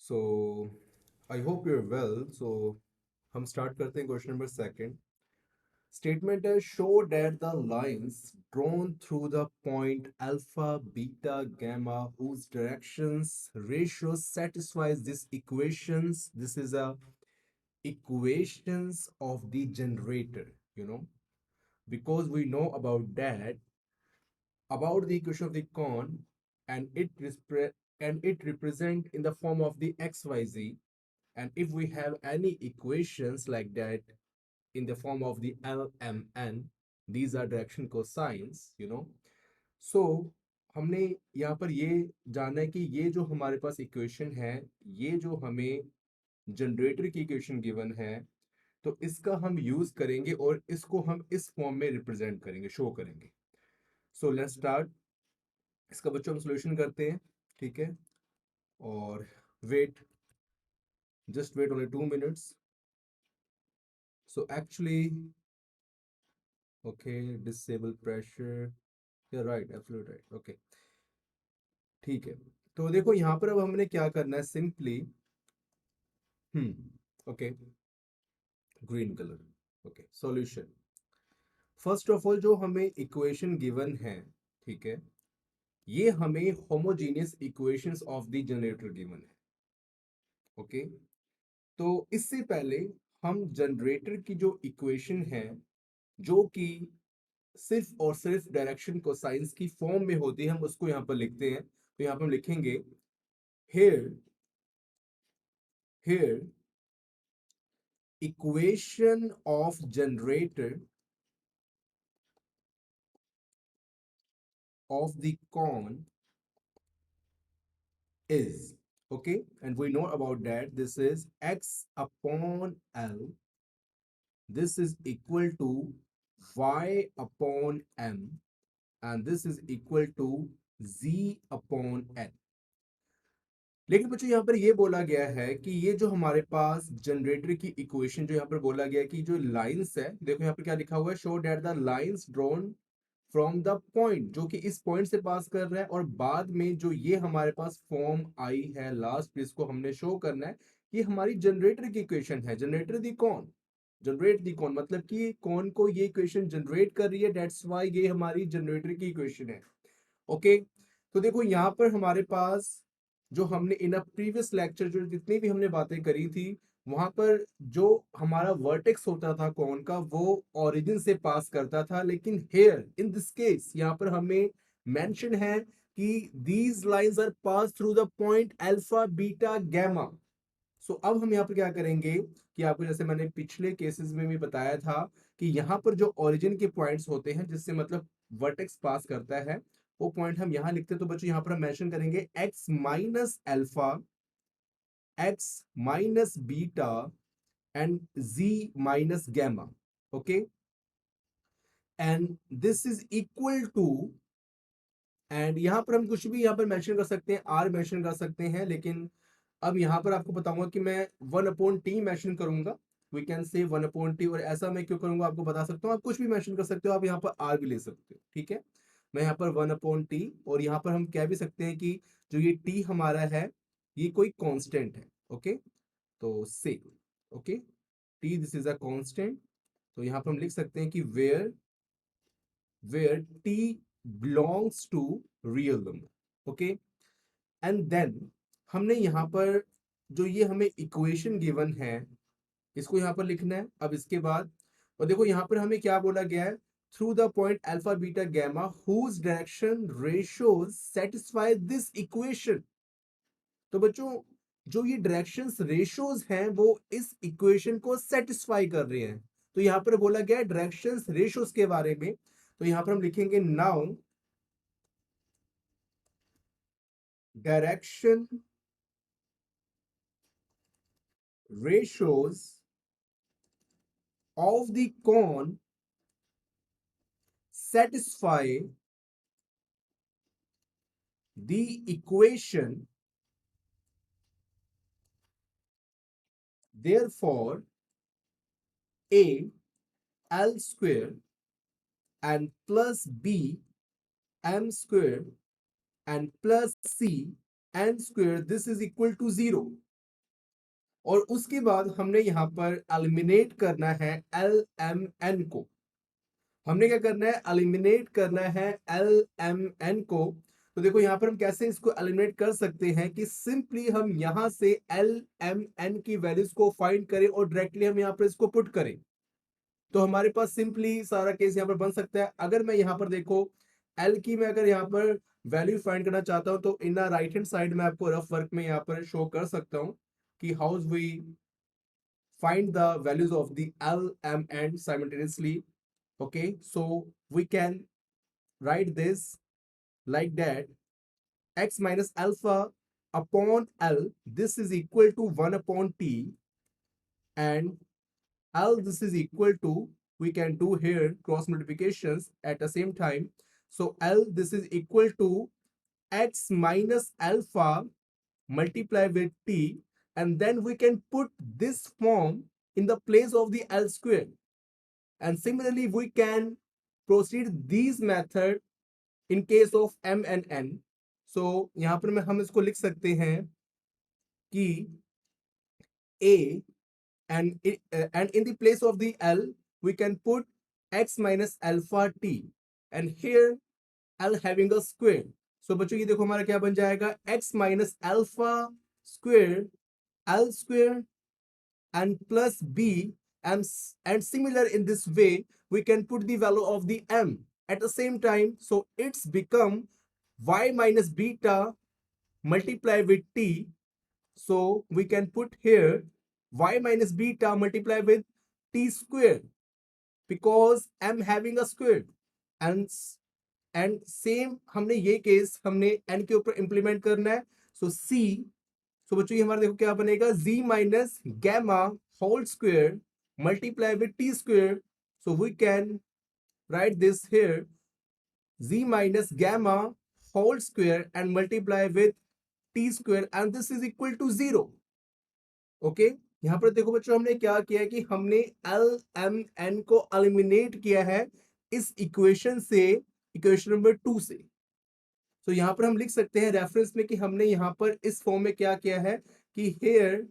So I hope you're well. So हम start करते हैं क्वेश्चन नंबर सेकंड। स्टेटमेंट है show that the lines drawn through the point alpha beta gamma whose directions ratio satisfies this equations. This is a equations of the generator, you know, because we know about that, about the equation of the cone, and it represent in the form of the xyz. And if we have any equations like that in the form of the lmn, these are direction cosines, you know. So हमने यहाँ पर ये जाना है कि ये जो हमारे पास इक्वेशन है, ये जो हमें जनरेटर की इक्वेशन गिवन है, तो इसका हम यूज करेंगे और इसको हम इस फॉर्म में रिप्रेजेंट करेंगे, शो करेंगे। So let's start. इसका बच्चों हम सॉल्यूशन करते हैं, ठीक है। और wait, just wait only 2 minutes. So actually, okay, disable pressure. Yeah, right, absolutely right. Okay, ठीक है। तो देखो यहाँ पर अब हमने क्या करना है, simply okay, green colour. Okay, solution. First of all जो हमें इक्वेशन गिवन है, ठीक है, ये हमें homogeneous equations of the generator given है। ओके, तो इससे पहले हम जनरेटर की जो इक्वेशन है, जो कि सिर्फ और सिर्फ डायरेक्शन कोसाइंस की फॉर्म में होती है, हम उसको यहां पर लिखते हैं। तो यहां पर हम लिखेंगे here here equation of generator of the cone is, okay, and we know about that, this is x upon l, this is equal to y upon m, and this is equal to z upon n। लेकिन बच्चों यहाँ पर ये बोला गया है कि ये जो हमारे पास जनरेटर की इक्वेशन, जो यहाँ पर बोला गया है कि जो लाइंस है, देखो यहाँ पर क्या लिखा हुआ है, show that the lines drawn from the point, जो कि इस पॉइंट से पास कर रहा है, और बाद में जो ये हमारे पास फॉर्म आई है लास्ट, इसको हमने शो करना है। ये हमारी जनरेटर की इक्वेशन है, जनरेटर दी कौन, जनरेट दी कौन, मतलब कि कौन को ये इक्वेशन जनरेट कर रही है, दैट्स व्हाई ये हमारी जनरेटर की इक्वेशन है। ओके, तो देखो यहाँ पर हमारे पास जो हमने इन अ प्रीवियस लेक्चर जो जितनी भी हमने बातें करी थी, वहां पर जो हमारा वर्टेक्स होता था कौन का, वो ओरिजिन से पास करता था। लेकिन हेयर इन दिस केस यहाँ पर हमें मेंशन है कि these lines are pass through the point alpha beta gamma. So अब हम यहाँ पर क्या करेंगे कि आपको जैसे मैंने पिछले केसेस में भी बताया था कि यहाँ पर जो ओरिजिन के पॉइंट्स होते हैं, जिससे मतलब वर्टेक्स पास करता है, वो पॉइंट हम यहाँ लिखते हैं। तो बच्चों यहाँ पर हम मेंशन करेंगे x minus alpha, x minus beta and z minus gamma. Okay, and this is equal to, and यहाँ पर हम कुछ भी यहाँ पर मेंशन कर सकते हैं, आर मेंशन कर सकते हैं, लेकिन अब यहाँ पर आपको बताऊंगा कि मैं 1/t मेंशन करूंगा। वी कैन से 1/t, और ऐसा मैं क्यों करूंगा आपको बता सकता हूँ। आप कुछ भी मेंशन कर सकते हो, आप यहाँ पर आर भी ले सकते हो, ठीक है। मैं यहाँ पर 1/t, और यहाँ पर हम कह भी सकते हैं कि जो ये t हमारा है, ये कोई कांस्टेंट है। ओके, तो से okay, t this is a constant. तो यहाँ पर हम लिख सकते हैं कि where t belongs to real number. Okay, and then हमने यहाँ पर जो ये हमें इक्वेशन गिवन है, इसको यहाँ पर लिखना है। अब इसके बाद, और देखो यहाँ पर हमें क्या बोला गया है, through the point alpha beta gamma whose direction ratios satisfy this equation. तो बच्चों, जो ये डायरेक्शंस रेशियोज हैं, वो इस इक्वेशन को सेटिस्फाई कर रहे हैं। तो यहाँ पर बोला गया है डायरेक्शंस रेशियोज के बारे में। तो यहाँ पर हम लिखेंगे now direction ratios of the cone satisfy the equation, therefore a l square and plus b m square and plus c n square, this is equal to 0। और उसके बाद हमने यहाँ पर एलिमिनेट करना है एल एम एन को। हमने क्या करना है, एलिमिनेट करना है एल एम एन को। तो देखो यहाँ पर हम कैसे इसको एलिमिनेट कर सकते हैं कि सिंपली हम यहाँ से एल एम एन की वैल्यूज को फाइंड करें और डायरेक्टली हम यहाँ पर इसको पुट करें। तो हमारे पास सिंपली सारा केस यहाँ पर बन सकता है। अगर मैं यहाँ पर देखो एल की मैं अगर यहाँ पर वैल्यू फाइंड करना चाहता हूँ तो इन राइट हैंड साइड में आपको रफ वर्क में यहाँ पर शो कर सकता हूँ कि how we find the values of the L, M, and simultaneously. Okay, so we can write this like that: x minus alpha upon L, this is equal to 1 upon T, and L, this is equal to, we can do here cross multiplications at the same time. So L, this is equal to x minus alpha multiply with T, and then we can put this form in the place of the L square. And similarly, we can proceed these method in case of m and n. So यहाँ पर मैं हम इसको लिख सकते हैं कि a and in the place of the L we can put x minus alpha t, and here L having a square. So बच्चों ये देखो हमारा क्या बन जाएगा, x minus alpha square L square and plus b, and similar in this way we can put the value of the m at the same time. So it's become y minus beta multiply with t. So we can put here y minus beta multiply with t square because m having a square. and and same हमने ये case हमने n के ऊपर implement करना है. So c, तो बच्चों ये हमारा देखो क्या बनेगा, z minus gamma whole square multiply with T square. So we can write this here z minus gamma whole square and multiply with T square, and this is equal to 0. Okay, यहाँ पर देखो बच्चों हमने क्या किया कि हमने L M N को एलिमिनेट किया है इस इक्वेशन से, इक्वेशन नंबर 2 से. तो यहाँ पर हम लिख सकते हैं रेफरेंस में कि हमने यहाँ पर इस फॉर्म में क्या किया है कि here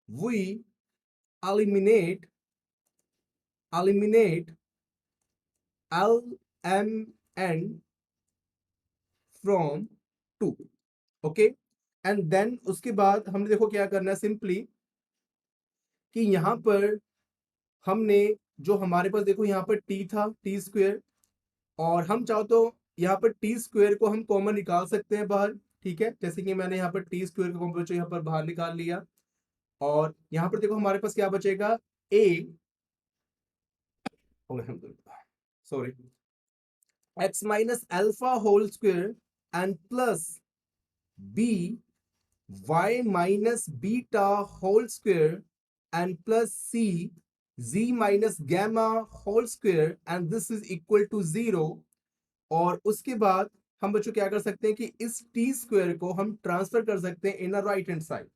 we eliminate LMN from 2. Okay, and then उसके बाद हमने देखो क्या करना है सिंपली कि यहाँ पर हमने जो हमारे पास देखो यहाँ पर t था टी स्क्वेयर, और हम चाहो तो यहाँ पर टी स्क्वेयर को हम कॉमन निकाल सकते हैं बाहर. ठीक है, जैसे कि मैंने यहाँ पर टी स्क्वेयर का कॉमन यहाँ पर बाहर निकाल लिया, और यहाँ पर देखो हमारे पास क्या बचेगा, a, sorry, x minus alpha whole square and plus b y minus beta whole square and plus c z minus gamma whole square, and this is equal to 0. और उसके बाद हम बच्चों क्या कर सकते हैं कि इस टी स्क्वायर को हम ट्रांसफर कर सकते हैं इन राइट हैंड साइड,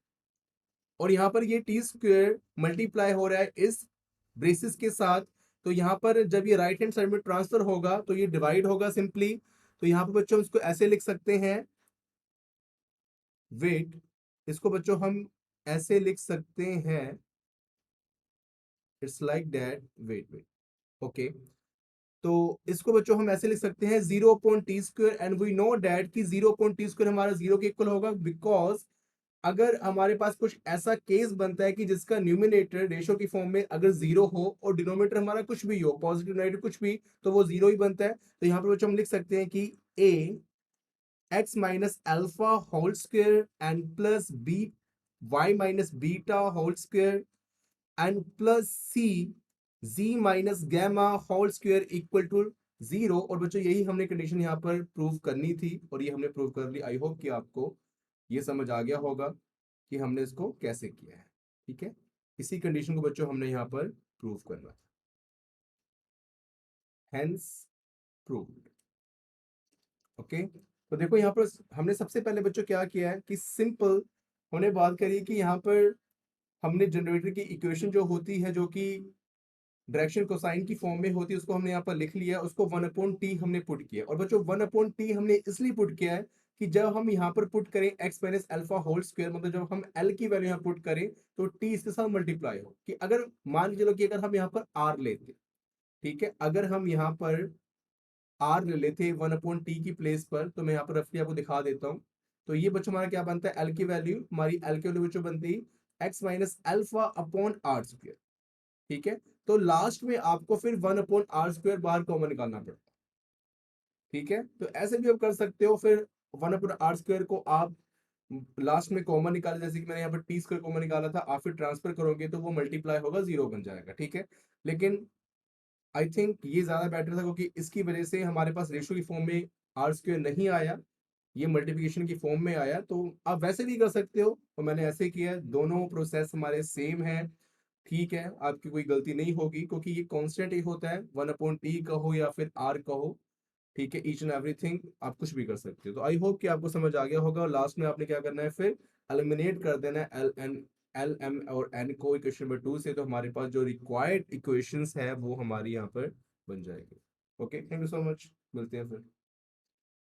और यहाँ पर ये टी स्क्वायर मल्टीप्लाई हो रहा है इस ब्रेसिस के साथ. तो यहाँ पर जब ये राइट हैंड साइड में ट्रांसफर होगा तो ये डिवाइड होगा सिंपली. तो यहाँ पर बच्चों इसको ऐसे लिख सकते हैं, वेट, इसको बच्चों हम ऐसे लिख सकते हैं, it's like that, wait okay. तो इसको बच्चों हम ऐसे लिख सकते हैं 0 upon T square, and we know that कि 0 अपॉन टी स्क्वायर हमारा 0 के इक्वल होगा, बिकॉज अगर हमारे पास कुछ ऐसा केस बनता है कि जिसका न्यूमिनेटर रेशो की फॉर्म में अगर 0 हो और डिनोमिनेटर हमारा कुछ भी हो, पॉजिटिव नेगेटिव कुछ भी, तो वो 0 ही बनता है. तो यहाँ पर बच्चों हम लिख सकते हैं कि a x minus alpha whole square and plus b y minus beta whole square and plus c z minus gamma whole square equal to 0. और बच्चों यही हमने कंडीशन यहाँ पर प्रूव करनी थी, और ये हमने प्रूव कर ली. आई होप कि आपको ये समझ आ गया होगा कि हमने इसको कैसे किया है. ठीक है, इसी कंडीशन को बच्चों हमने यहाँ पर प्रूव करना था, हेंस प्रूव्ड. ओके, तो देखो यहाँ पर हमने सबसे पहले बच्चों क्या किया है कि सिंपल हमने बात करी कि यहाँ पर हमने जनरेटर की इक्वेशन जो होती है, जो कि डायरेक्शन कोसाइन की फॉर्म में होती है, उसको हमने यहाँ पर लिख लिया, उसको 1 अपॉन टी हमने पुट किया. और बच्चों 1 अपॉन टी हमने इसलिए पुट किया है कि जब हम यहाँ पर पुट करें x minus alpha whole square, मतलब जब हम l की वैल्यू यहाँ पुट करें तो t इसके साथ मल्टीप्लाई हो, कि अगर मान के चलो कि अगर हम यहाँ पर r लेते, ठीक है, अगर हम यहाँ पर r ले लेते 1/t की प्लेस पर, तो मैं यहाँ पर रफली आपको दिखा देता हूँ। तो ये बच्चों हमारा क्या बनता है, l की वैल्यू, हमारी l की वैल्यू बच्चों बनती है x minus alpha upon R square, ठीक है। तो लास्ट में आपको फिर 1/r² बाहर कॉमन निकालना पड़ता है, ठीक है। तो ऐसे भी आप कर सकते हो, फिर 1/r² को आप लास्ट में कॉमन निकाले, जैसे कि मैंने यहाँ पर t² कॉमन निकाला था, आप फिर ट्रांसफर करोगे तो वो मल्टीप्लाई होगा, जीरो बन जाएगा, ठीक है। लेकिन आई थिंक ये ज्यादा बेटर था, क्योंकि इसकी वजह से हमारे पास रेशियो की फॉर्म में r² नहीं आया, ये मल्टीप्लिकेशन की फॉर्म में आया। तो आप वैसे भी कर सकते हो, तो मैंने ऐसे किया, दोनों प्रोसेस हमारे सेम है, ठीक है, आपकी कोई गलती नहीं होगी, क्योंकि ये कांस्टेंट ही होता है, 1/t कहो या फिर r कहो, ठीक है, ईच एंड एवरीथिंग आप कुछ भी कर सकते हो। तो आई होप कि आपको समझ आ गया होगा, और लास्ट में आपने क्या करना है, फिर एलिमिनेट कर देना है एल एम और एन को इक्वेशन नंबर 2 से, तो हमारे पास जो रिक्वायर्ड इक्वेशंस है वो हमारी यहाँ पर बन जाएगी। Okay, thank you so much, मिलते हैं फिर।